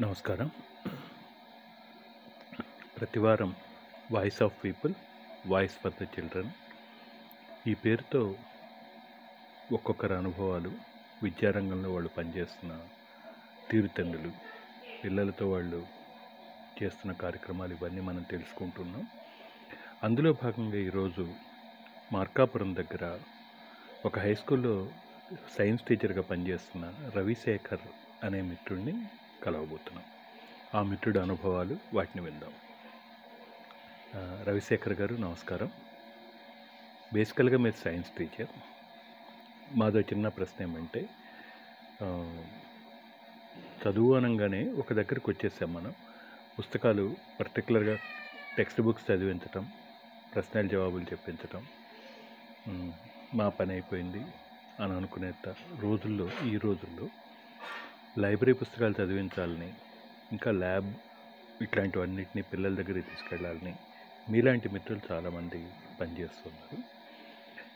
నమస్కారం. ప్రతివారం voice of people, voice for the children ఈ పేరుతో ఒక్కొక్కరి అనుభవాలు, విద్యారంగంలో వాళ్ళు పనిచేస్తున్న తీరుతెన్నులు, పిల్లలతో వాళ్ళు చేస్తున్న కార్యక్రమాలు ఇవన్నీ మనం తెలుసుకుంటున్నాం. అందులో భాగంగా ఈరోజు మార్కాపురం దగ్గర ఒక హై స్కూల్లో సైన్స్ టీచర్గా పనిచేస్తున్న రవిశేఖర్ అనే మిత్రుడిని కలవబోతున్నాం. ఆ మిత్రుడి అనుభవాలు వాటిని విందాం. రవిశేఖర్ గారు నమస్కారం. బేసికల్గా మీరు సైన్స్ టీచర్. మాదో చిన్న ప్రశ్న ఏమంటే, చదువు అనగానే ఒక దగ్గరికి వచ్చేసాం మనం. పుస్తకాలు పర్టికులర్గా టెక్స్ట్ బుక్స్ చదివించటం, ప్రశ్నల జవాబులు చెప్పించటం మా పని అయిపోయింది అని అనుకునే ఈ రోజుల్లో లైబ్రరీ పుస్తకాలు చదివించాలని, ఇంకా ల్యాబ్ ఇట్లాంటివన్నిటిని పిల్లల దగ్గరికి తీసుకెళ్ళాలని మీలాంటి మిత్రులు చాలామంది పనిచేస్తున్నారు.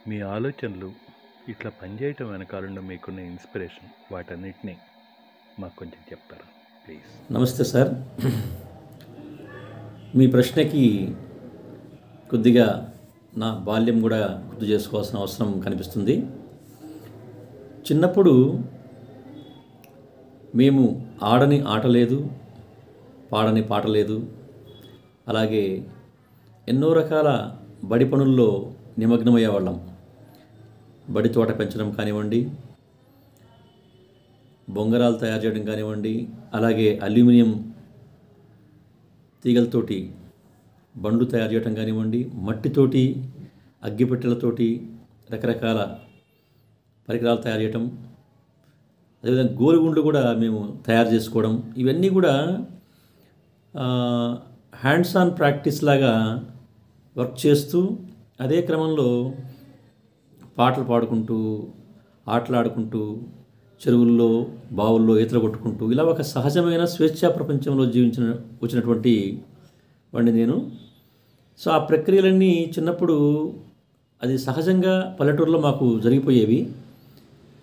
మీ ఆలోచనలు, ఇట్లా పనిచేయటం వెనకాలంలో మీకున్న ఇన్స్పిరేషన్, వాటన్నిటినీ మాకు కొంచెం చెప్తారా ప్లీజ్? నమస్తే సార్. మీ ప్రశ్నకి కొద్దిగా నా బాల్యం కూడా గుర్తు చేసుకోవాల్సిన అవసరం కనిపిస్తుంది. చిన్నప్పుడు మేము ఆడని ఆట లేదు, పాడని పాట లేదు. అలాగే ఎన్నో రకాల బడి పనుల్లో నిమగ్నమయ్యేవాళ్ళం. బడి తోట పెంచడం కానివ్వండి, బొంగరాలు తయారు చేయడం కానివ్వండి, అలాగే అల్యూమినియం తీగలతోటి బండ్లు తయారు చేయడం కానివ్వండి, మట్టితోటి, అగ్గిపెట్టెలతోటి రకరకాల పరికరాలు తయారు చేయటం, అదేవిధంగా గోరుగుండ్లు కూడా మేము తయారు చేసుకోవడం, ఇవన్నీ కూడా హ్యాండ్స్ ఆన్ ప్రాక్టీస్ లాగా వర్క్ చేస్తూ, అదే క్రమంలో పాటలు పాడుకుంటూ, ఆటలాడుకుంటూ, చెరువుల్లో, బావుల్లో ఈతలు కొట్టుకుంటూ, ఇలా ఒక సహజమైన స్వేచ్ఛా ప్రపంచంలో వచ్చినటువంటి వాడిని నేను. సో ఆ ప్రక్రియలన్నీ చిన్నప్పుడు అది సహజంగా పల్లెటూరులో మాకు జరిగిపోయేవి.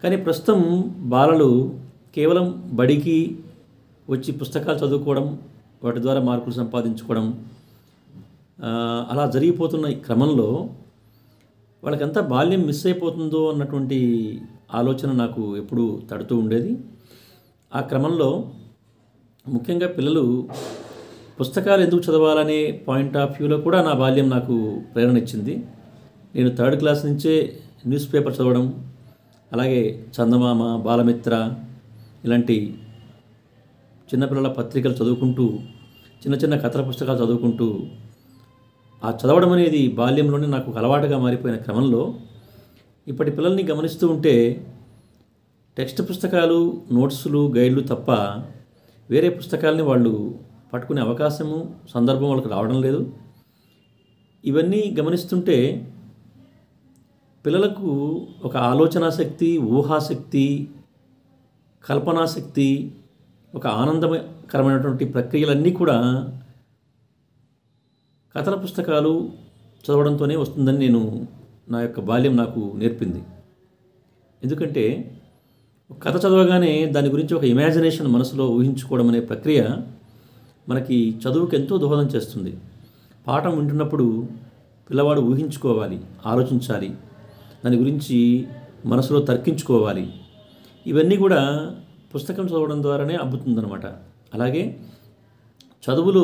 కానీ ప్రస్తుతం బాలలు కేవలం బడికి వచ్చి పుస్తకాలు చదువుకోవడం, వాటి ద్వారా మార్కులు సంపాదించుకోవడం, అలా జరిగిపోతున్న ఈ క్రమంలో వాళ్ళకంతా బాల్యం మిస్ అయిపోతుందో అన్నటువంటి ఆలోచన నాకు ఎప్పుడూ తడుతూ ఉండేది. ఆ క్రమంలో ముఖ్యంగా పిల్లలు పుస్తకాలు ఎందుకు చదవాలనే పాయింట్ ఆఫ్ వ్యూలో కూడా నా బాల్యం నాకు ప్రేరణ ఇచ్చింది. నేను 3rd క్లాస్ నుంచే న్యూస్ పేపర్ చదవడం, అలాగే చందమామ, బాలమిత్ర ఇలాంటి చిన్నపిల్లల పత్రికలు చదువుకుంటూ, చిన్న చిన్న కథల పుస్తకాలు చదువుకుంటూ, ఆ చదవడం అనేది బాల్యంలోనే నాకు అలవాటుగా మారిపోయిన క్రమంలో ఇప్పటి పిల్లల్ని గమనిస్తూ ఉంటే టెక్స్ట్ పుస్తకాలు, నోట్సులు, గైడ్లు తప్ప వేరే పుస్తకాలని వాళ్ళు పట్టుకునే అవకాశము, సందర్భం వాళ్ళకి రావడం లేదు. ఇవన్నీ గమనిస్తుంటే పిల్లలకు ఒక ఆలోచనాశక్తి, ఊహాశక్తి, కల్పనాశక్తి, ఒక ఆనందకరమైనటువంటి ప్రక్రియలన్నీ కూడా కథల పుస్తకాలు చదవడంతోనే వస్తుందని నా యొక్క బాల్యం నాకు నేర్పింది. ఎందుకంటే కథ చదవగానే దాని గురించి ఒక ఇమాజినేషన్ మనసులో ఊహించుకోవడం అనే ప్రక్రియ మనకి చదువుకు ఎంతో దోహదం చేస్తుంది. పాఠం వింటున్నప్పుడు పిల్లవాడు ఊహించుకోవాలి, ఆలోచించాలి, దాని గురించి మనసులో తర్కించుకోవాలి. ఇవన్నీ కూడా పుస్తకం చదవడం ద్వారానే అబ్బుతుందన్నమాట. అలాగే చదువులో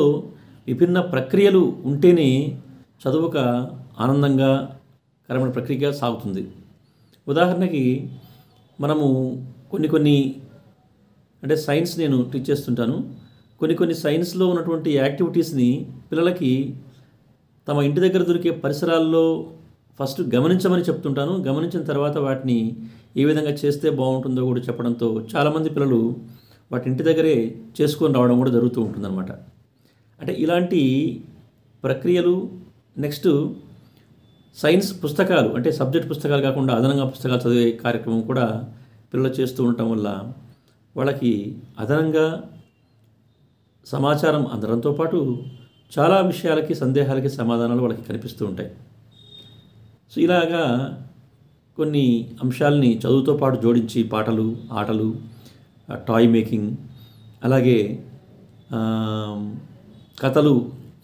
విభిన్న ప్రక్రియలు ఉంటేనే చదువు ఒక ఆనందంగా కరమైన ప్రక్రియగా సాగుతుంది. ఉదాహరణకి మనము కొన్ని అంటే సైన్స్ నేను టీచ్ చేస్తుంటాను. కొన్ని సైన్స్లో ఉన్నటువంటి యాక్టివిటీస్ని పిల్లలకి తమ ఇంటి దగ్గర దొరికే పరిసరాల్లో ఫస్ట్ గమనించమని చెప్తుంటాను. గమనించిన తర్వాత వాటిని ఏ విధంగా చేస్తే బాగుంటుందో కూడా చెప్పడంతో చాలామంది పిల్లలు వాటి ఇంటి దగ్గరే చేసుకొని రావడం కూడా జరుగుతూ ఉంటుందన్నమాట. అంటే ఇలాంటి ప్రక్రియలు, నెక్స్ట్ సైన్స్ పుస్తకాలు, అంటే సబ్జెక్ట్ పుస్తకాలు కాకుండా అదనంగా పుస్తకాలు చదివే కార్యక్రమం కూడా పిల్లలు చేస్తూ ఉండటం వల్ల వాళ్ళకి అదనంగా సమాచారం అందడంతో పాటు చాలా విషయాలకి, సందేహాలకి సమాధానాలు వాళ్ళకి కనిపిస్తూ ఉంటాయి. సో ఇలాగా కొన్ని అంశాలని చదువుతో పాటు జోడించి పాటలు, ఆటలు, టాయ్ మేకింగ్, అలాగే ఆ, కథలు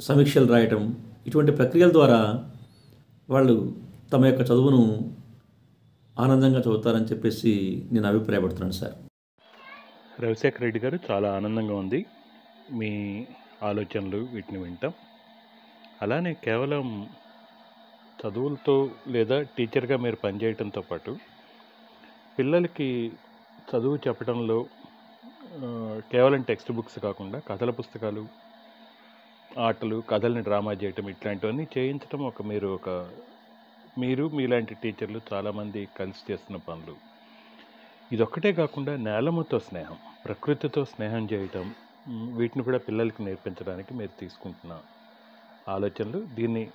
సమీక్షలు రాయటం, ఇటువంటి ప్రక్రియల ద్వారా వాళ్ళు తమ యొక్క చదువును ఆనందంగా చదువుతారని చెప్పేసి నేను అభిప్రాయపడుతున్నాను సార్. రవిశేఖర్ రెడ్డి గారు, చాలా ఆనందంగా ఉంది మీ ఆలోచనలు వీటిని వింటాం. అలానే కేవలం చదువులతో లేదా టీచర్గా మీరు పనిచేయటంతో పాటు పిల్లలకి చదువు చెప్పడంలో కేవలం టెక్స్ట్ బుక్స్ కాకుండా కథల పుస్తకాలు, ఆటలు, కథల్ని డ్రామా చేయటం, ఇట్లాంటివన్నీ చేయించడం మీరు మీలాంటి టీచర్లు చాలామంది కలిసి చేస్తున్న పనులు. ఇదొక్కటే కాకుండా నేలముతో స్నేహం, ప్రకృతితో స్నేహం చేయటం, వీటిని కూడా పిల్లలకి నేర్పించడానికి మీరు తీసుకుంటున్న ఆలోచనలు, దీన్ని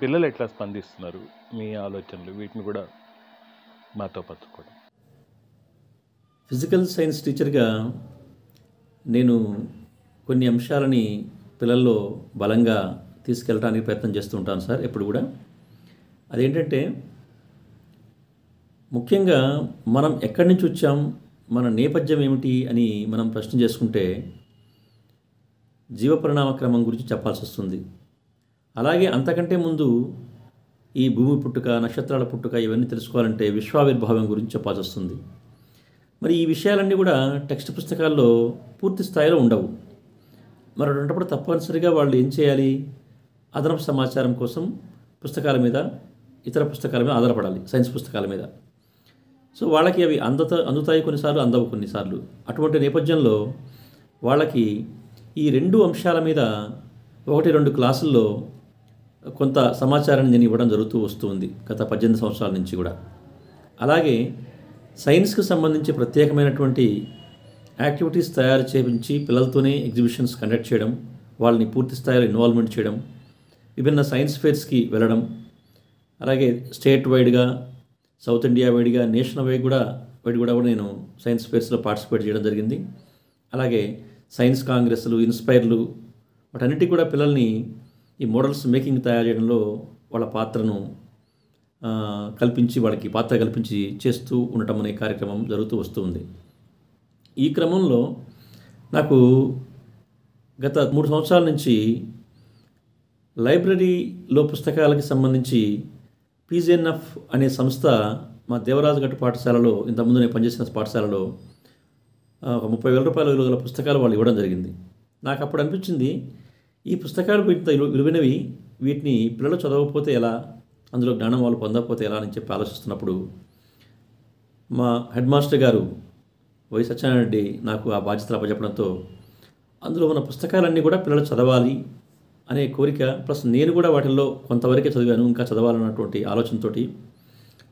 పిల్లలు ఎట్లా స్పందిస్తున్నారు, మీ ఆలోచనలు, వీటిని కూడా మాతో పంచుకోండి. ఫిజికల్ సైన్స్ టీచర్గా నేను కొన్ని అంశాలని పిల్లల్లో బలంగా తీసుకెళ్ళడానికి ప్రయత్నం చేస్తూ ఉంటాను సార్ ఎప్పుడు కూడా. అదేంటంటే, ముఖ్యంగా మనం ఎక్కడి నుంచి వచ్చాం, మన నేపథ్యం ఏమిటి అని మనం ప్రశ్న చేసుకుంటే జీవపరిణామ క్రమం గురించి చెప్పాల్సి వస్తుంది. అలాగే అంతకంటే ముందు ఈ భూమి పుట్టుక, నక్షత్రాల పుట్టుక, ఇవన్నీ తెలుసుకోవాలంటే విశ్వావిర్భావం గురించి చెప్పాల్సి వస్తుంది. మరి ఈ విషయాలన్నీ కూడా టెక్స్ట్ పుస్తకాల్లో పూర్తి స్థాయిలో ఉండవు. మరి అటువంటిప్పుడు తప్పనిసరిగా వాళ్ళు ఏం చేయాలి, అదనపు సమాచారం కోసం పుస్తకాల మీద, ఇతర పుస్తకాల మీద ఆధారపడాలి, సైన్స్ పుస్తకాల మీద. సో వాళ్ళకి అవి అందుతాయి కొన్నిసార్లు, అందవు కొన్నిసార్లు. అటువంటి నేపథ్యంలో వాళ్ళకి ఈ రెండు అంశాల మీద 1-2 క్లాసుల్లో కొంత సమాచారాన్ని నేను ఇవ్వడం జరుగుతూ వస్తుంది గత 18 సంవత్సరాల నుంచి కూడా. అలాగే సైన్స్కి సంబంధించి ప్రత్యేకమైనటువంటి యాక్టివిటీస్ తయారు చేయించి పిల్లలతోనే ఎగ్జిబిషన్స్ కండక్ట్ చేయడం, వాళ్ళని పూర్తి స్థాయిలో ఇన్వాల్వ్మెంట్ చేయడం, విభిన్న సైన్స్ ఫేర్స్కి వెళ్ళడం, అలాగే స్టేట్ వైడ్గా, సౌత్ ఇండియా వైడ్గా, నేషనల్ వైడ్ కూడా నేను సైన్స్ ఫేర్స్లో పార్టిసిపేట్ చేయడం జరిగింది. అలాగే సైన్స్ కాంగ్రెస్లు, ఇన్స్పైర్లు, వాటన్నిటికీ కూడా పిల్లల్ని ఈ మోడల్స్ మేకింగ్ తయారు చేయడంలో వాళ్ళ పాత్రను వాళ్ళకి పాత్ర కల్పించి చేస్తూ ఉండటం అనే కార్యక్రమం జరుగుతూ వస్తుంది. ఈ క్రమంలో నాకు గత 3 సంవత్సరాల నుంచి లైబ్రరీలో పుస్తకాలకి సంబంధించి పీజీఎన్ఎఫ్ అనే సంస్థ మా దేవరాజుగట్టు పాఠశాలలో, ఇంతకుముందు నేను పనిచేసిన పాఠశాలలో ఒక 30,000 రూపాయల విలువ గల పుస్తకాలు వాళ్ళు ఇవ్వడం జరిగింది. నాకు అప్పుడు అనిపించింది, ఈ పుస్తకాలు ఇంత విలువైనవి, వీటిని పిల్లలు చదవకపోతే ఎలా, అందులో జ్ఞానం వాళ్ళు పొందకపోతే ఎలా అని చెప్పి ఆలోచిస్తున్నప్పుడు మా హెడ్ మాస్టర్ గారు వై సత్యనారాయణ రెడ్డి నాకు ఆ బాధ్యతలు అప్పచెప్పడంతో అందులో ఉన్న పుస్తకాలన్నీ కూడా పిల్లలు చదవాలి అనే కోరిక, ప్లస్ నేను కూడా వాటిల్లో కొంతవరకే చదివాను, ఇంకా చదవాలన్నటువంటి ఆలోచనతోటి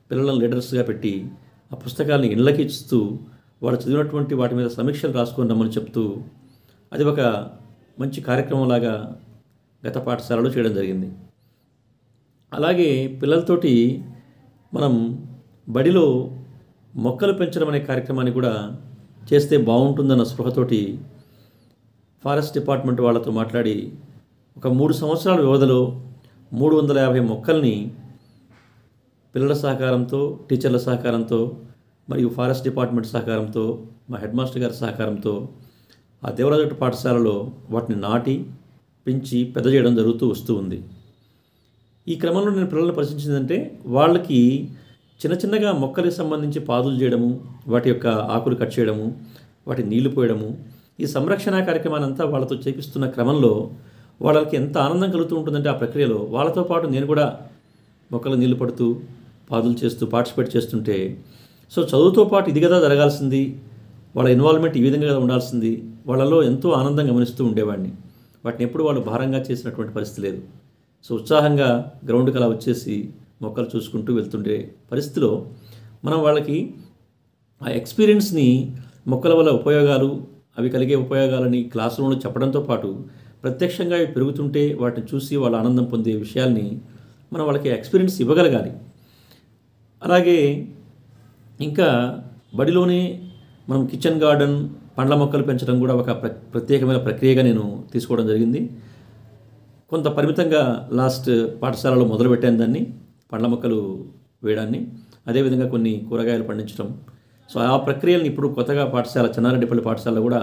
పిల్లలను లీడర్స్గా పెట్టి ఆ పుస్తకాలని ఇళ్ళకి ఇస్తూ వాళ్ళు చదివినటువంటి వాటి మీద సమీక్షలు రాసుకొని రమ్మని చెప్తూ అది ఒక మంచి కార్యక్రమంలాగా గత పాఠశాలలో చేయడం జరిగింది. అలాగే పిల్లలతోటి మనం బడిలో మొక్కలు పెంచడం అనే కార్యక్రమాన్ని కూడా చేస్తే బాగుంటుందన్న స్పృహతోటి ఫారెస్ట్ డిపార్ట్మెంట్ వాళ్ళతో మాట్లాడి ఒక 3 సంవత్సరాల వ్యవధిలో 350 మొక్కల్ని పిల్లల సహకారంతో, టీచర్ల సహకారంతో మరియు ఫారెస్ట్ డిపార్ట్మెంట్ సహకారంతో, మా హెడ్ మాస్టర్ గారి సహకారంతో ఆ దేవరాజు పాఠశాలలో వాటిని నాటి పెంచి పెద్ద చేయడం జరుగుతూ వస్తూ ఉంది. ఈ క్రమంలో నేను పిల్లల్ని పరిశీలించిందంటే, వాళ్ళకి చిన్న చిన్నగా మొక్కలకు సంబంధించి పాదులు చేయడము, వాటి యొక్క ఆకులు కట్ చేయడము, వాటి నీళ్లు పోయడము, ఈ సంరక్షణ కార్యక్రమాన్ని అంతా వాళ్ళతో చేపిస్తున్న క్రమంలో వాళ్ళకి ఎంత ఆనందం కలుగుతూ ఉంటుందంటే ఆ ప్రక్రియలో వాళ్ళతో పాటు నేను కూడా మొక్కలు నీళ్లు పడుతూ పాదులు చేస్తూ పార్టిసిపేట్ చేస్తుంటే, సో చదువుతో పాటు ఇది కదా జరగాల్సింది, వాళ్ళ ఇన్వాల్వ్మెంట్ ఈ విధంగా ఉండాల్సింది, వాళ్ళలో ఎంతో ఆనందం గమనిస్తూ ఉండేవాడిని. వాటిని ఎప్పుడు వాళ్ళు భారంగా చేసినటువంటి పరిస్థితి లేదు. సో ఉత్సాహంగా గ్రౌండ్కి అలా వచ్చేసి మొక్కలు చూసుకుంటూ వెళ్తుండే పరిస్థితిలో మనం వాళ్ళకి ఆ ఎక్స్పీరియన్స్ని, మొక్కల వల్ల ఉపయోగాలు, అవి కలిగే ఉపయోగాలని క్లాస్ రూమ్లో చెప్పడంతో పాటు ప్రత్యక్షంగా అవి పెరుగుతుంటే వాటిని చూసి వాళ్ళ ఆనందం పొందే విషయాల్ని మనం వాళ్ళకి ఎక్స్పీరియన్స్ ఇవ్వగలగాలి. అలాగే ఇంకా బడిలోనే మనం కిచెన్ గార్డెన్, పండ్ల మొక్కలు పెంచడం కూడా ఒక ప్రత్యేకమైన ప్రక్రియగా నేను తీసుకోవడం జరిగింది. కొంత పరిమితంగా లాస్ట్ పాఠశాలలో మొదలుపెట్టాను దాన్ని, పండ్ల మొక్కలు వేయడాన్ని, అదేవిధంగా కొన్ని కూరగాయలు పండించడం. సో ఆ ప్రక్రియలను ఇప్పుడు కొత్తగా చెన్నారెడ్డిపల్లి పాఠశాలలో కూడా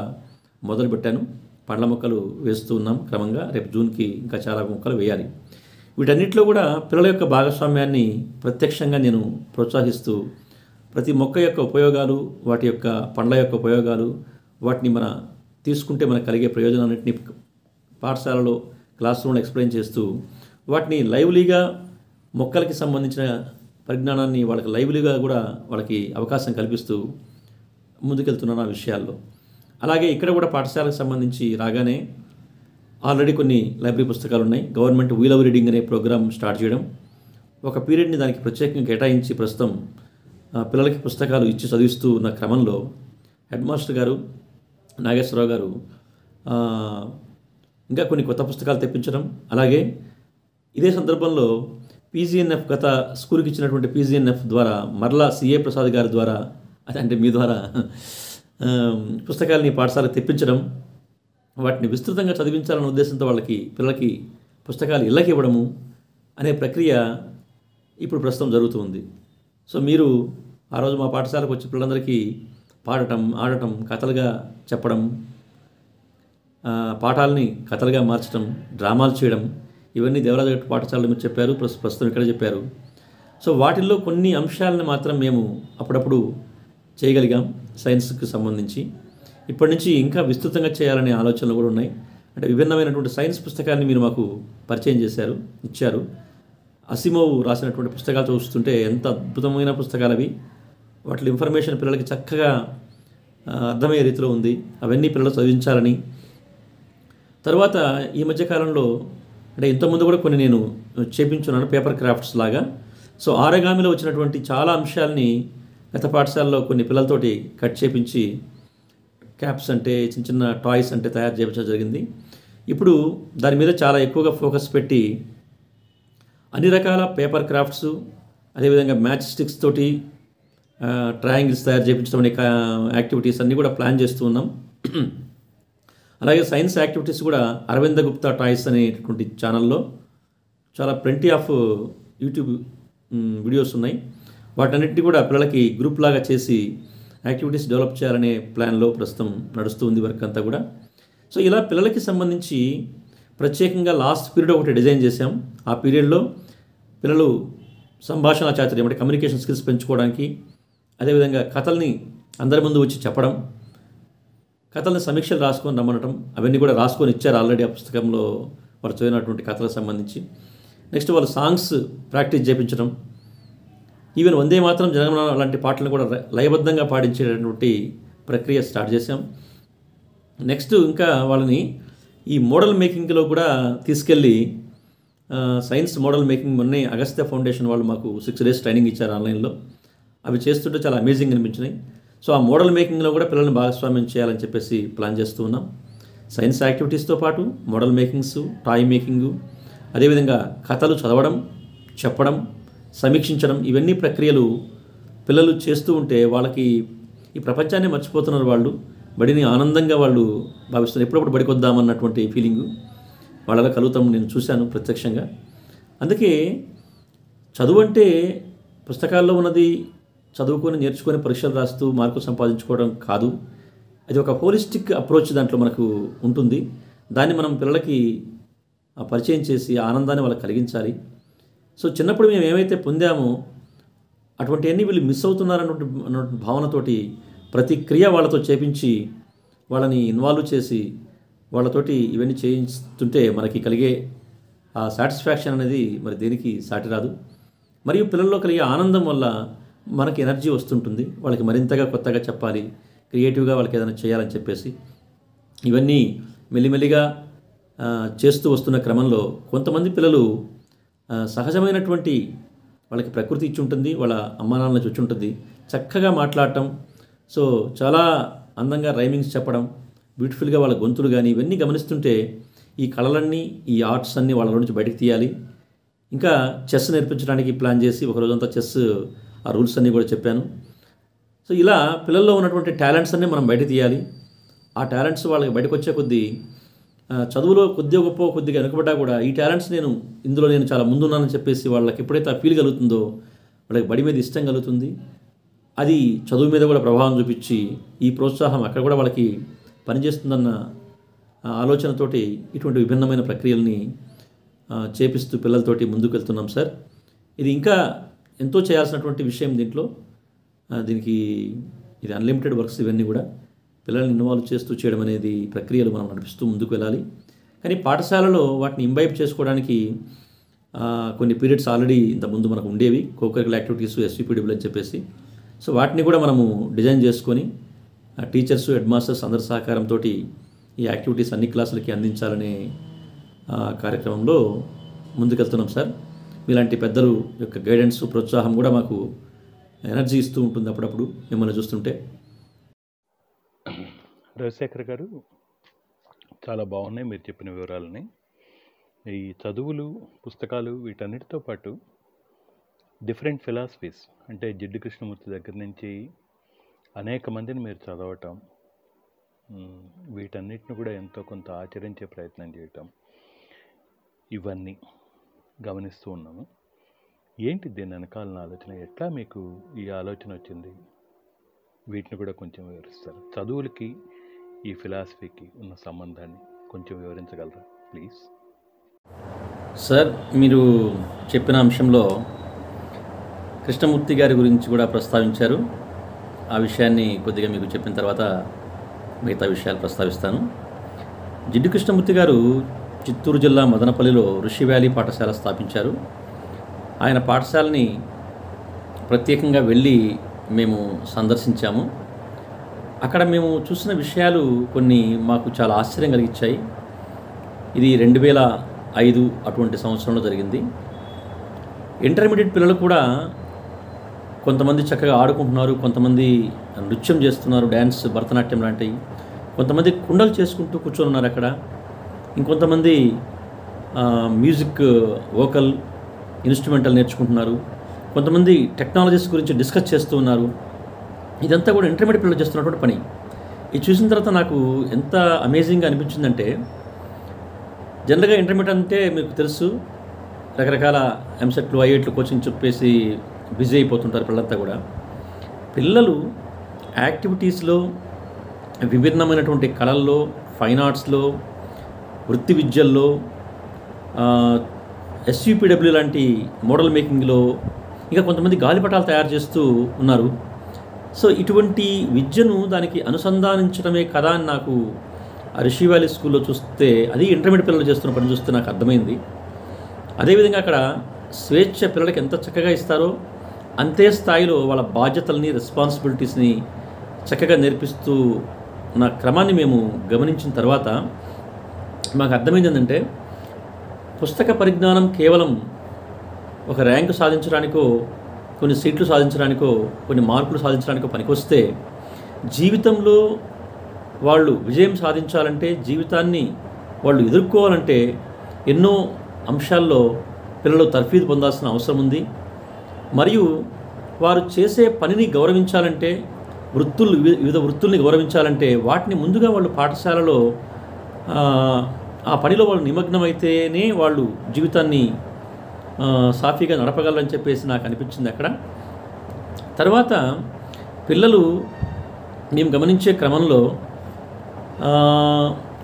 మొదలుపెట్టాను. పండ్ల మొక్కలు వేస్తూ ఉన్నాం క్రమంగా. రేపు జూన్కి ఇంకా చాలా మొక్కలు వేయాలి. వీటన్నిటిలో కూడా పిల్లల యొక్క భాగస్వామ్యాన్ని ప్రత్యక్షంగా నేను ప్రోత్సహిస్తూ ప్రతి మొక్క యొక్క ఉపయోగాలు, వాటి యొక్క పండ్ల యొక్క ఉపయోగాలు, వాటిని మన తీసుకుంటే మనకు కలిగే ప్రయోజనాలన్నింటినీ పాఠశాలలో క్లాస్ రూమ్లో ఎక్స్ప్లెయిన్ చేస్తూ వాటిని లైవ్లీగా మొక్కలకి సంబంధించిన పరిజ్ఞానాన్ని వాళ్ళకి లైవ్లీగా కూడా వాళ్ళకి అవకాశం కల్పిస్తూ ముందుకెళ్తున్నాను ఆ విషయాల్లో. అలాగే ఇక్కడ కూడా పాఠశాలకు సంబంధించి రాగానే ఆల్రెడీ కొన్ని లైబ్రరీ పుస్తకాలు ఉన్నాయి. గవర్నమెంట్ వీ లవ్ రీడింగ్ అనే ప్రోగ్రామ్ స్టార్ట్ చేయడం, ఒక పీరియడ్ని దానికి ప్రత్యేకంగా కేటాయించి ప్రస్తుతం పిల్లలకి పుస్తకాలు ఇచ్చి చదివిస్తూ ఉన్న క్రమంలో హెడ్ మాస్టర్ గారు నాగేశ్వరరావు గారు ఇంకా కొన్ని కొత్త పుస్తకాలు తెప్పించడం, అలాగే ఇదే సందర్భంలో పీజీఎన్ఎఫ్ గత స్కూల్కి ఇచ్చినటువంటి పీజీఎన్ఎఫ్ ద్వారా మరలా సిఏ ప్రసాద్ గారి ద్వారా, అంటే మీ ద్వారా పుస్తకాలని పాఠశాలకు తెప్పించడం, వాటిని విస్తృతంగా చదివించాలనే ఉద్దేశంతో పిల్లలకి పుస్తకాలు ఇళ్ళకి ఇవ్వడము అనే ప్రక్రియ ఇప్పుడు ప్రస్తుతం జరుగుతుంది. సో మీరు ఆ రోజు మా పాఠశాలకు వచ్చి పిల్లలందరికీ పాడటం, ఆడటం, కథలుగా చెప్పడం, పాఠాలని కథలుగా మార్చడం, డ్రామాలు చేయడం, ఇవన్నీ దేవరాజు పాఠశాలలో మీరు చెప్పారు, ప్రస్తుతం ఇక్కడ చెప్పారు. సో వాటిల్లో కొన్ని అంశాలను మాత్రం మేము అప్పుడప్పుడు చేయగలిగాం సైన్స్కి సంబంధించి. ఇప్పటి నుంచి ఇంకా విస్తృతంగా చేయాలనే ఆలోచనలు కూడా ఉన్నాయి. అంటే విభిన్నమైనటువంటి సైన్స్ పుస్తకాన్ని మీరు మాకు పరిచయం ఇచ్చారు. అసిమోవ్ రాసినటువంటి పుస్తకాలు చూస్తుంటే ఎంత అద్భుతమైన పుస్తకాలు అవి. వాటిలో ఇన్ఫర్మేషన్ పిల్లలకి చక్కగా అర్థమయ్యే రీతిలో ఉంది. అవన్నీ పిల్లలు చదివించాలని. తర్వాత ఈ మధ్యకాలంలో అంటే ఇంతకుముందు కూడా కొన్ని నేను చేపించున్నాను పేపర్ క్రాఫ్ట్స్ లాగా. సో ఆరగామిలో వచ్చినటువంటి చాలా అంశాలని గత పాఠశాలలో కొన్ని పిల్లలతోటి కట్ చేపించి క్యాప్స్ అంటే చిన్న చిన్న టాయ్స్ అంటే తయారు చేయించడం జరిగింది. ఇప్పుడు దాని మీద చాలా ఎక్కువగా ఫోకస్ పెట్టి అన్ని రకాల పేపర్ క్రాఫ్ట్స్, అదేవిధంగా మ్యాచ్ స్టిక్స్ తోటి ట్రయాంగిల్స్ తయారు చేయించడం అనే యాక్టివిటీస్ అన్నీ కూడా ప్లాన్ చేస్తూ ఉన్నాం. అలాగే సైన్స్ యాక్టివిటీస్ కూడా అరవింద గుప్తా టాయ్స్ అనేటువంటి ఛానల్లో చాలా ప్లెంటీ ఆఫ్ యూట్యూబ్ వీడియోస్ ఉన్నాయి. వాటన్నిటిని కూడా పిల్లలకి గ్రూప్ లాగా చేసి యాక్టివిటీస్ డెవలప్ చేయాలనే ప్లాన్లో ప్రస్తుతం నడుస్తుంది వర్క్ అంతా కూడా. సో ఇలా పిల్లలకి సంబంధించి ప్రత్యేకంగా లాస్ట్ పీరియడ్ ఒకటి డిజైన్ చేశాం. ఆ పీరియడ్లో పిల్లలు సంభాషణ చాతుర్యం అంటే కమ్యూనికేషన్ స్కిల్స్ పెంచుకోవడానికి, అదేవిధంగా కథల్ని అందరి ముందు వచ్చి చెప్పడం, కథల్ని సమీక్షలు రాసుకొని రమ్మనటం, అవన్నీ కూడా రాసుకొని ఇచ్చారు ఆల్రెడీ ఆ పుస్తకంలో వాళ్ళు చదివినటువంటి కథలకు సంబంధించి. నెక్స్ట్ వాళ్ళు సాంగ్స్ ప్రాక్టీస్ చేయించడం, ఈవెన్ వందే మాత్రం జనగణమన అలాంటి పాటలను కూడా లయబద్ధంగా పాడించేటటువంటి ప్రక్రియ స్టార్ట్ చేశాం. నెక్స్ట్ ఇంకా వాళ్ళని ఈ మోడల్ మేకింగ్లో కూడా తీసుకెళ్ళి సైన్స్ మోడల్ మేకింగ్ మొన్నే అగస్త్య ఫౌండేషన్ వాళ్ళు మాకు 6 days ట్రైనింగ్ ఇచ్చారు ఆన్లైన్లో. అవి చేస్తుంటే చాలా అమేజింగ్ అనిపించినాయి. సో ఆ మోడల్ మేకింగ్లో కూడా పిల్లల్ని భాగస్వామ్యం చేయాలని చెప్పేసి ప్లాన్ చేస్తూ ఉన్నాం. సైన్స్ యాక్టివిటీస్తో పాటు మోడల్ మేకింగ్స్, టాయ్ మేకింగు, అదేవిధంగా కథలు చదవడం, చెప్పడం, సమీక్షించడం, ఇవన్నీ ప్రక్రియలు పిల్లలు చేస్తూ ఉంటే వాళ్ళకి ఈ ప్రపంచాన్ని మర్చిపోతున్నారు. వాళ్ళు బడిని ఆనందంగా వాళ్ళు భావిస్తున్నారు. ఎప్పుడప్పుడు బడికి వద్దామన్నటువంటి ఫీలింగు వాళ్ళలో కలుగుతాం నేను చూశాను ప్రత్యక్షంగా. అందుకే చదువు అంటే పుస్తకాల్లో ఉన్నది చదువుకొని నేర్చుకొని పరీక్షలు రాస్తూ మార్కులు సంపాదించుకోవడం కాదు. అది ఒక హోలిస్టిక్ అప్రోచ్ దాంట్లో మనకు ఉంటుంది. దాన్ని మనం పిల్లలకి పరిచయం చేసి ఆనందాన్ని వాళ్ళకి కలిగించాలి. సో చిన్నప్పుడు మేము ఏమైతే పొందామో అటువంటివన్నీ వీళ్ళు మిస్ అవుతున్నారన్నటువంటి భావనతోటి ప్రతి క్రియ వాళ్ళతో చేపించి వాళ్ళని ఇన్వాల్వ్ చేసి వాళ్ళతోటి ఇవన్నీ చేయిస్తుంటే మనకి కలిగే ఆ సాటిస్ఫాక్షన్ అనేది మరి దేనికి సాటి రాదు. మరియు పిల్లల్లో కలిగే ఆనందం వల్ల మనకి ఎనర్జీ వస్తుంటుంది. వాళ్ళకి మరింతగా కొత్తగా చెప్పాలి, క్రియేటివ్గా వాళ్ళకి ఏదైనా చేయాలని చెప్పేసి ఇవన్నీ మెల్లిమెల్లిగా చేస్తూ వస్తున్న క్రమంలో కొంతమంది పిల్లలు సహజమైనటువంటి వాళ్ళకి ప్రకృతి ఇచ్చి ఉంటుంది, వాళ్ళ అమ్మానాన్న నుంచి వచ్చి ఉంటుంది, చక్కగా మాట్లాడటం, సో చాలా అందంగా రైమింగ్స్ చెప్పడం, బ్యూటిఫుల్గా వాళ్ళ గొంతులు కానీ ఇవన్నీ గమనిస్తుంటే ఈ కళలన్నీ, ఈ ఆర్ట్స్ అన్నీ వాళ్ళ నుంచి బయటకు తీయాలి. ఇంకా చెస్ నేర్పించడానికి ప్లాన్ చేసి ఒకరోజంతా చెస్ ఆ రూల్స్ అన్నీ కూడా చెప్పాను. సో ఇలా పిల్లల్లో ఉన్నటువంటి టాలెంట్స్ అన్నీ మనం బయట తీయాలి. ఆ టాలెంట్స్ వాళ్ళకి బయటకు వచ్చే కొద్దీ చదువులో కొద్దిగా వెనుకబడ్డా కూడా ఈ టాలెంట్స్ ఇందులో నేను చాలా ముందున్నానని చెప్పేసి వాళ్ళకి ఎప్పుడైతే ఆ ఫీల్ కలుగుతుందో వాళ్ళకి బడి మీద ఇష్టం కలుగుతుంది. అది చదువు మీద కూడా ప్రభావం చూపించి ఈ ప్రోత్సాహం అక్కడ కూడా వాళ్ళకి పనిచేస్తుందన్న ఆలోచనతోటి ఇటువంటి విభిన్నమైన ప్రక్రియల్ని చేపిస్తూ పిల్లలతోటి ముందుకు వెళ్తున్నాం సార్. ఇది ఇంకా ఎంతో చేయాల్సినటువంటి విషయం దీంట్లో. దీనికి ఇది అన్లిమిటెడ్ వర్క్స్ ఇవన్నీ కూడా పిల్లల్ని ఇన్వాల్వ్ చేస్తూ చేయడం అనేది ప్రక్రియలు మనం నడిపిస్తూ ముందుకు వెళ్ళాలి. కానీ పాఠశాలలో వాటిని ఇంబైబ్ చేసుకోవడానికి కొన్ని పీరియడ్స్ ఆల్రెడీ ఇంతకుముందు మనకు ఉండేవి, కోకరికులర్ యాక్టివిటీస్, ఎస్విపిడబ్ల్యూ అని చెప్పేసి. సో వాటిని కూడా మనము డిజైన్ చేసుకొని టీచర్స్, హెడ్ మాస్టర్స్ అందరి సహకారంతో ఈ యాక్టివిటీస్ అన్ని క్లాసులకి అందించాలనే కార్యక్రమంలో ముందుకెళ్తున్నాం సార్. మీలాంటి పెద్దలు యొక్క గైడెన్స్, ప్రోత్సాహం కూడా మాకు ఎనర్జీ ఇస్తూ ఉంటుంది అప్పుడప్పుడు మిమ్మల్ని చూస్తుంటే. రవిశేఖర్ గారు, చాలా బాగున్నాయి మీరు చెప్పిన వివరాలని. ఈ చదువులు, పుస్తకాలు వీటన్నిటితో పాటు డిఫరెంట్ ఫిలాసఫీస్, అంటే జిడ్డు కృష్ణమూర్తి దగ్గర నుంచి అనేక మందిని మీరు చదవటం, వీటన్నిటిని కూడా ఎంతో కొంత ఆచరించే ప్రయత్నం చేయటం, ఇవన్నీ గమనిస్తూ ఉన్నాము. ఏంటి దీని వెనకాలన ఆలోచన? ఎట్లా మీకు ఈ ఆలోచన వచ్చింది? వీటిని కూడా కొంచెం వివరిస్తారు. చదువులకి ఈ ఫిలాసఫీకి ఉన్న సంబంధాన్ని కొంచెం వివరించగలరా ప్లీజ్? సార్, మీరు చెప్పిన అంశంలో కృష్ణమూర్తి గారి గురించి కూడా ప్రస్తావించారు. ఆ విషయాన్ని కొద్దిగా మీకు చెప్పిన తర్వాత మిగతా విషయాలు ప్రస్తావిస్తాను. జిడ్డు కృష్ణమూర్తి గారు చిత్తూరు జిల్లా మదనపల్లిలో ఋషి వ్యాలీ పాఠశాల స్థాపించారు. ఆయన పాఠశాలని ప్రత్యేకంగా వెళ్ళి మేము సందర్శించాము. అక్కడ మేము చూసిన విషయాలు కొన్ని మాకు చాలా ఆశ్చర్యం కలిగించాయి. ఇది 2005 అటువంటి సంవత్సరంలో జరిగింది. ఇంటర్మీడియట్ పిల్లలు కూడా కొంతమంది చక్కగా ఆడుకుంటున్నారు, కొంతమంది నృత్యం చేస్తున్నారు, డ్యాన్స్, భరతనాట్యం లాంటివి. కొంతమంది కుండలు చేసుకుంటూ కూర్చొని ఉన్నారు అక్కడ. ఇంకొంతమంది మ్యూజిక్, వోకల్, ఇన్స్ట్రుమెంటల్ నేర్చుకుంటున్నారు. కొంతమంది టెక్నాలజీస్ గురించి డిస్కస్ చేస్తూ ఉన్నారు. ఇదంతా కూడా ఇంటర్మీడియట్ పిల్లలు చేస్తున్నటువంటి పని. ఇది చూసిన తర్వాత నాకు ఎంత అమేజింగ్గా అనిపించిందంటే, జనరల్గా ఇంటర్మీడియట్ అంటే మీకు తెలుసు, రకరకాల ఎంసెట్లు, ఐఐట్లు కోచింగ్ చెప్పేసి బిజీ అయిపోతుంటారు పిల్లలంతా కూడా. పిల్లలు యాక్టివిటీస్లో, విభిన్నమైనటువంటి కళల్లో, ఫైన్ ఆర్ట్స్లో, వృత్తి విద్యల్లో, ఎస్యూపీడబ్ల్యూ లాంటి మోడల్ మేకింగ్లో, ఇంకా కొంతమంది గాలిపటాలు తయారు చేస్తూ ఉన్నారు. సో ఇటువంటి విద్యను దానికి అనుసంధానించడమే కదా అని నాకు ఆ రిషి వ్యాలీ స్కూల్లో చూస్తే, అది ఇంటర్మీడియట్ పిల్లలు చేస్తున్న పని చూస్తే నాకు అర్థమైంది. అదేవిధంగా అక్కడ స్వేచ్ఛ పిల్లలకి ఎంత చక్కగా ఇస్తారో అంతే స్థాయిలో వాళ్ళ బాధ్యతల్ని, రెస్పాన్సిబిలిటీస్ని చక్కగా నేర్పిస్తూ ఉన్న క్రమాన్ని మేము గమనించిన తర్వాత మాకు అర్థమైంది ఏంటంటే, పుస్తక పరిజ్ఞానం కేవలం ఒక ర్యాంకు సాధించడానికో, కొన్ని సీట్లు సాధించడానికో, కొన్ని మార్కులు సాధించడానికో పనికొస్తే, జీవితంలో వాళ్ళు విజయం సాధించాలంటే, జీవితాన్ని వాళ్ళు ఎదుర్కోవాలంటే ఎన్నో అంశాల్లో పిల్లలు తర్ఫీదు పొందాల్సిన అవసరం ఉంది. మరియు వారు చేసే పనిని గౌరవించాలంటే, వివిధ వృత్తుల్ని గౌరవించాలంటే, వాటిని ముందుగా వాళ్ళు పాఠశాలలో ఆ పనిలో వాళ్ళు నిమగ్నమైతేనే వాళ్ళు జీవితాన్ని సాఫీగా నడపగలరని చెప్పేసి నాకు అనిపించింది అక్కడ. తర్వాత పిల్లలు మేము గమనించే క్రమంలో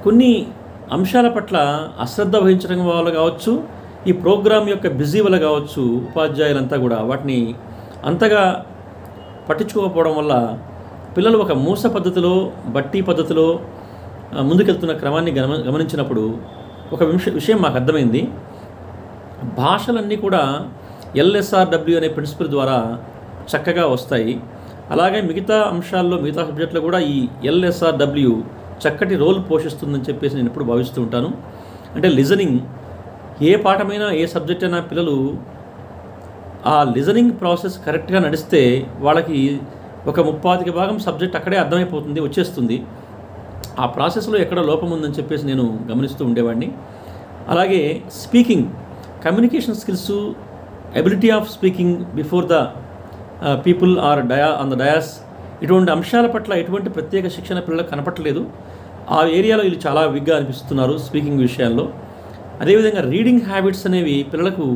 కొన్ని అంశాల పట్ల అశ్రద్ధ వహించడం వల్ల కావచ్చు, ఈ ప్రోగ్రాం యొక్క బిజీ వల్ల కావచ్చు, ఉపాధ్యాయులంతా కూడా వాటిని అంతగా పట్టించుకోకపోవడం వల్ల పిల్లలు ఒక మూస పద్ధతిలో, బట్టి పద్ధతిలో ముందుకెళ్తున్న క్రమాన్ని గమనించినప్పుడు ఒక విషయం మాకు అర్థమైంది. భాషలన్నీ కూడా LSRW అనే ప్రిన్సిపల్ ద్వారా చక్కగా వస్తాయి. అలాగే మిగతా అంశాల్లో, మిగతా సబ్జెక్టులో కూడా ఈ LSRW చక్కటి రోల్ పోషిస్తుందని చెప్పేసి నేను ఎప్పుడు భావిస్తూ ఉంటాను. అంటే లిజనింగ్, ఏ పాఠమైనా, ఏ సబ్జెక్ట్ అయినా పిల్లలు ఆ లిజనింగ్ ప్రాసెస్ కరెక్ట్గా నడిస్తే వాళ్ళకి ఒక 35% సబ్జెక్ట్ అక్కడే అర్థమైపోతుంది, వచ్చేస్తుంది. ఆ ప్రాసెస్లో ఎక్కడ లోపం ఉందని చెప్పేసి నేను గమనిస్తూ ఉండేవాడిని. అలాగే speaking, communication skills, ability of speaking before the people or on the dais, ఇటువంటి అంశాల పట్ల ఎటువంటి ప్రత్యేక శిక్షణ పిల్లలకు కనపట్టలేదు. ఆ ఏరియాలో వీళ్ళు చాలా వీక్గా అనిపిస్తున్నారు స్పీకింగ్ విషయాల్లో. అదేవిధంగా రీడింగ్ హ్యాబిట్స్ అనేవి పిల్లలకు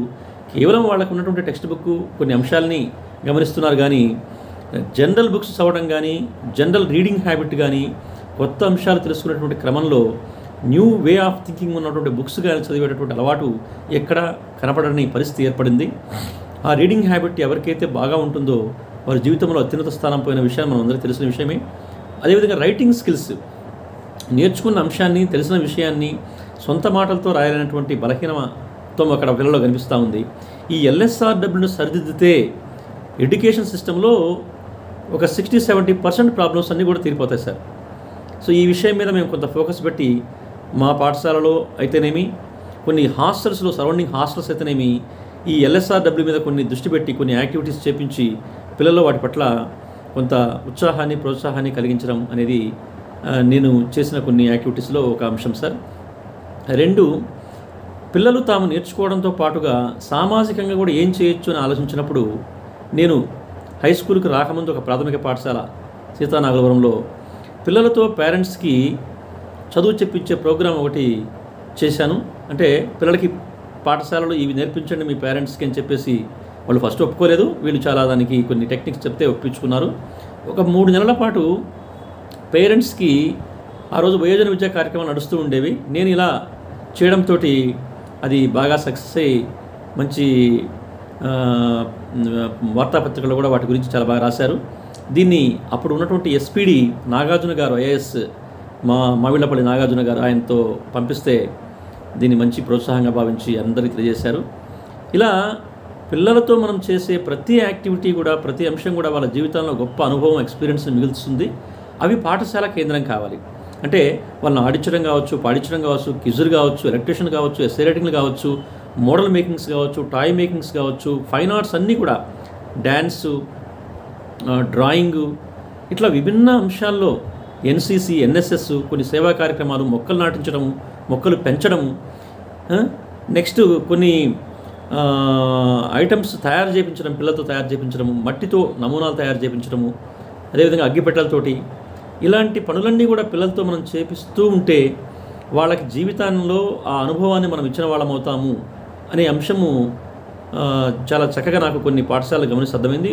కేవలం వాళ్ళకు ఉన్నటువంటి టెక్స్ట్ బుక్ కొన్ని అంశాలని గమనిస్తున్నారు, కానీ జనరల్ బుక్స్ చదవడం కానీ, జనరల్ రీడింగ్ హ్యాబిట్ కానీ, కొత్త అంశాలు తెలుసుకునేటువంటి క్రమంలో న్యూ వే ఆఫ్ థింకింగ్ ఉన్నటువంటి బుక్స్ కానీ చదివేటటువంటి అలవాటు ఎక్కడ కనపడని పరిస్థితి ఏర్పడింది. ఆ రీడింగ్ హ్యాబిట్ ఎవరికైతే బాగా ఉంటుందో వారి జీవితంలో అత్యున్నత స్థానం పోయిన విషయం మనం అందరికీ తెలిసిన విషయమే. అదేవిధంగా రైటింగ్ స్కిల్స్, నేర్చుకున్న అంశాన్ని, తెలిసిన విషయాన్ని సొంత మాటలతో రాయాలనేటువంటి బలహీనత్వం అక్కడ పిల్లల్లో కనిపిస్తూ ఉంది. ఈ LSRWను సరిదిద్దితే ఎడ్యుకేషన్ సిస్టంలో ఒక 60-70% ప్రాబ్లమ్స్ అన్నీ కూడా తీరిపోతాయి సార్. సో ఈ విషయం మీద మేము కొంత ఫోకస్ పెట్టి మా పాఠశాలలో అయితేనేమి, కొన్ని హాస్టల్స్లో, సరౌండింగ్ హాస్టల్స్ అయితేనేమి, ఈ LSRW మీద కొన్ని దృష్టి పెట్టి కొన్ని యాక్టివిటీస్ చేపించి పిల్లల్లో వాటి పట్ల కొంత ఉత్సాహాన్ని, ప్రోత్సాహాన్ని కలిగించడం అనేది నేను చేసిన కొన్ని యాక్టివిటీస్లో ఒక అంశం సార్. 2, పిల్లలు తాము నేర్చుకోవడంతో పాటుగా సామాజికంగా కూడా ఏం చేయొచ్చు అని ఆలోచించినప్పుడు నేను హై స్కూల్కి రాకముందు ఒక ప్రాథమిక పాఠశాల సీతానాగలవరంలో పిల్లలతో పేరెంట్స్కి చదువు చెప్పించే ప్రోగ్రాం ఒకటి చేశాను. అంటే పిల్లలకి పాఠశాలలో ఇవి నేర్పించండి మీ పేరెంట్స్కి అని చెప్పేసి వాళ్ళు ఫస్ట్ ఒప్పుకోలేదు. వీళ్ళు చాలా దానికి కొన్ని టెక్నిక్స్ చెప్తే ఒప్పించుకున్నారు. ఒక 3 నెలల పాటు పేరెంట్స్కి ఆ రోజు వయోజన విద్యా కార్యక్రమాలు నడుస్తూ ఉండేవి. నేను ఇలా చేయడంతో అది బాగా సక్సెస్ అయ్యి మంచి వార్తాపత్రికల్లో కూడా వాటి గురించి చాలా బాగా రాశారు. దీన్ని అప్పుడు ఉన్నటువంటి SPD నాగార్జున గారు, IAS మావిళ్ళపల్లి నాగార్జున గారు, ఆయనతో పంపిస్తే దీన్ని మంచి ప్రోత్సాహంగా భావించి అందరికీ తెలియజేశారు. ఇలా పిల్లలతో మనం చేసే ప్రతి యాక్టివిటీ కూడా, ప్రతి అంశం కూడా వాళ్ళ జీవితంలో గొప్ప అనుభవం, ఎక్స్పీరియన్స్ని మిగులుస్తుంది. అవి పాఠశాల కేంద్రం కావాలి. అంటే వాళ్ళని ఆడించడం కావచ్చు, పాడించడం కావచ్చు, క్విజ్లు కావచ్చు, ఎలక్ట్రిషన్ కావచ్చు, ఎస్సే రైటింగ్లు కావచ్చు, మోడల్ మేకింగ్స్ కావచ్చు, టాయ్ మేకింగ్స్ కావచ్చు, ఫైన్ ఆర్ట్స్ అన్నీ కూడా, డ్యాన్సు, డ్రాయింగు, ఇట్లా విభిన్న అంశాల్లో NCC, NSS, కొన్ని సేవా కార్యక్రమాలు, మొక్కలు నాటించడము, మొక్కలు పెంచడము, నెక్స్ట్ కొన్ని ఐటమ్స్ తయారు చేయించడం, పిల్లలతో తయారు చేయించడము, మట్టితో నమూనాలు తయారు చేయించడము, అదేవిధంగా అగ్గిపెట్టెలతోటి, ఇలాంటి పనులన్నీ కూడా పిల్లలతో మనం చేపిస్తూ ఉంటే వాళ్ళకి జీవితంలో ఆ అనుభవాన్ని మనం ఇచ్చిన వాళ్ళం అవుతాము అనే అంశము చాలా చక్కగా నాకు కొన్ని పాఠశాలలు గమనించి అర్థమైంది.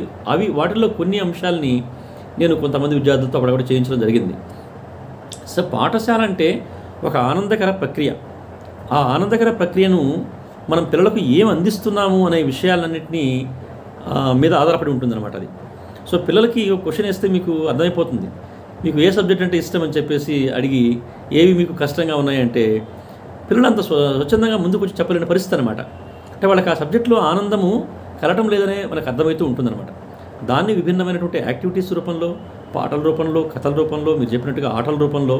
వాటిల్లో కొన్ని అంశాలని నేను కొంతమంది విద్యార్థులతో అక్కడ చేయించడం జరిగింది. సో పాఠశాల అంటే ఒక ఆనందకర ప్రక్రియ. ఆ ఆనందకర ప్రక్రియను మనం పిల్లలకు ఏం అందిస్తున్నాము అనే విషయాలన్నింటినీ మీద ఆధారపడి ఉంటుందన్నమాట అది. సో పిల్లలకి ఒక క్వశ్చన్ వేస్తే మీకు అర్థమైపోతుంది, మీకు ఏ సబ్జెక్ట్ అంటే ఇష్టం అని చెప్పేసి అడిగి ఏవి మీకు కష్టంగా ఉన్నాయంటే పిల్లలు అంత స్వచ్ఛందంగా ముందుకు వచ్చి చెప్పలేని పరిస్థితి అనమాట. అంటే వాళ్ళకి ఆ సబ్జెక్టులో ఆనందము కలగటం లేదనే మనకు అర్థమవుతూ ఉంటుందన్నమాట. దాన్ని విభిన్నమైనటువంటి యాక్టివిటీస్ రూపంలో, పాటల రూపంలో, కథల రూపంలో, మీరు చెప్పినట్టుగా ఆటల రూపంలో,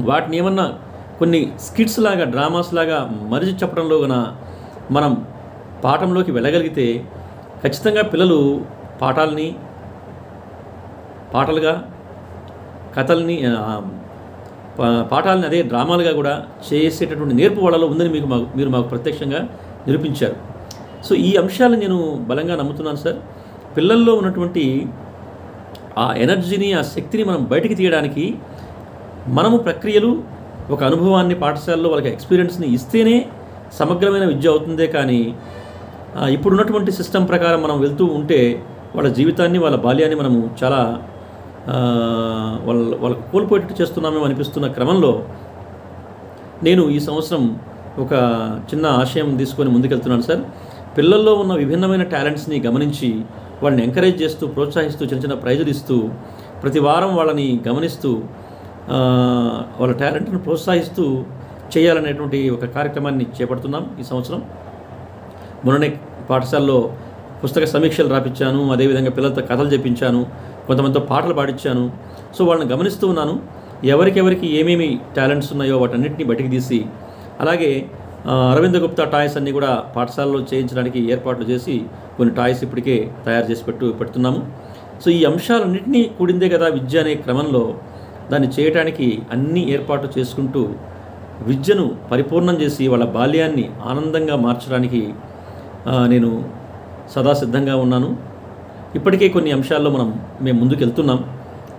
వాటిని ఏమన్నా కొన్ని స్కిట్స్ లాగా, డ్రామాస్ లాగా మరిచి చెప్పడంలో మనం పాఠంలోకి వెళ్ళగలిగితే ఖచ్చితంగా పిల్లలు పాటలుగా, కథల్ని, పాఠాలని అదే డ్రామాలుగా కూడా చేసేటటువంటి నేర్పు వాళ్ళలో ఉందని మీరు మాకు ప్రత్యక్షంగా నిరూపించారు. సో ఈ అంశాలను నేను బలంగా నమ్ముతున్నాను సార్. పిల్లల్లో ఉన్నటువంటి ఆ ఎనర్జీని, ఆ శక్తిని మనం బయటికి తీయడానికి మనము ప్రక్రియలు, ఒక అనుభవాన్ని పాఠశాలలో వాళ్ళకి ఎక్స్పీరియన్స్ని ఇస్తేనే సమగ్రమైన విద్య అవుతుందే కానీ ఇప్పుడున్నటువంటి సిస్టమ్ ప్రకారం మనం వెళ్తూ ఉంటే వాళ్ళ జీవితాన్ని, వాళ్ళ బాల్యాన్ని మనము చాలా వాళ్ళకు కోల్పోయేటట్టు చేస్తున్నామేమో అనిపిస్తున్న క్రమంలో నేను ఈ సంవత్సరం ఒక చిన్న ఆశయం తీసుకొని ముందుకెళ్తున్నాను సార్. పిల్లల్లో ఉన్న విభిన్నమైన టాలెంట్స్ని గమనించి వాళ్ళని ఎంకరేజ్ చేస్తూ, ప్రోత్సహిస్తూ, చిన్న చిన్న ప్రైజులు ఇస్తూ, ప్రతి వారం వాళ్ళని గమనిస్తూ వాళ్ళ టాలెంట్ను ప్రోత్సహిస్తూ చేయాలనేటువంటి ఒక కార్యక్రమాన్ని చేపడుతున్నాం ఈ సంవత్సరం. మొన్ననే పాఠశాలలో పుస్తక సమీక్షలు రాపించాను, అదేవిధంగా పిల్లలతో కథలు చెప్పించాను, కొంతమందితో పాటలు పాడించాను. సో వాళ్ళని గమనిస్తూ ఉన్నాను, ఎవరికెవరికి ఏమేమి టాలెంట్స్ ఉన్నాయో వాటన్నిటిని బయటికి తీసి, అలాగే అరవింద గుప్తా టాయ్స్ అన్నీ కూడా పాఠశాలలో చేయించడానికి ఏర్పాట్లు చేసి కొన్ని టాయ్స్ ఇప్పటికే తయారు చేసి పెడుతున్నాము. సో ఈ అంశాలన్నింటినీ కూడిందే కదా విద్య అనే క్రమంలో దాన్ని చేయడానికి అన్ని ఏర్పాట్లు చేసుకుంటూ విద్యను పరిపూర్ణం చేసి వాళ్ళ బాల్యాన్ని ఆనందంగా మార్చడానికి నేను సదా సిద్ధంగా ఉన్నాను. ఇప్పటికే కొన్ని అంశాల్లో మేము ముందుకు వెళ్తున్నాం.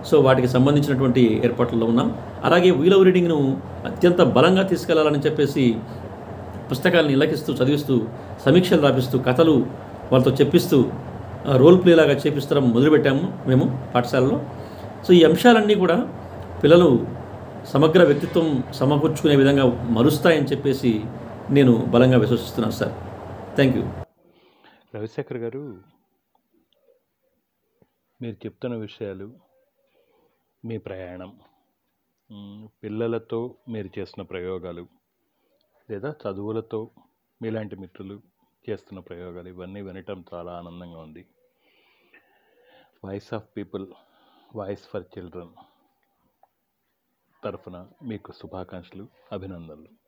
సో వాటికి సంబంధించినటువంటి ఏర్పాట్లలో ఉన్నాం. అలాగే వీల్ ఆఫ్ రీడింగ్ను అత్యంత బలంగా తీసుకెళ్లాలని చెప్పేసి పుస్తకాలను ఇలకిస్తూ, చదివిస్తూ, సమీక్షలు రాపిస్తూ, కథలు వాళ్ళతో చెప్పిస్తూ, రోల్ ప్లే లాగా చేపిస్తడం మొదలుపెట్టాము మేము పాఠశాలలో. సో ఈ అంశాలన్నీ కూడా పిల్లలు సమగ్ర వ్యక్తిత్వం సమకూర్చుకునే విధంగా మలుస్తాయని చెప్పేసి నేను బలంగా విశ్వసిస్తున్నాను సార్. Thank you. రవిశేఖర్ గారు, మీరు చెప్తున్న విషయాలు, మీ ప్రయాణం, పిల్లలతో మీరు చేసిన ప్రయోగాలు, లేదా చదువులతో మీలాంటి మిత్రులు చేస్తున్న ప్రయోగాలు, ఇవన్నీ వినటం చాలా ఆనందంగా ఉంది. Voice of people, voice for children తరఫున మీకు శుభాకాంక్షలు, అభినందనలు.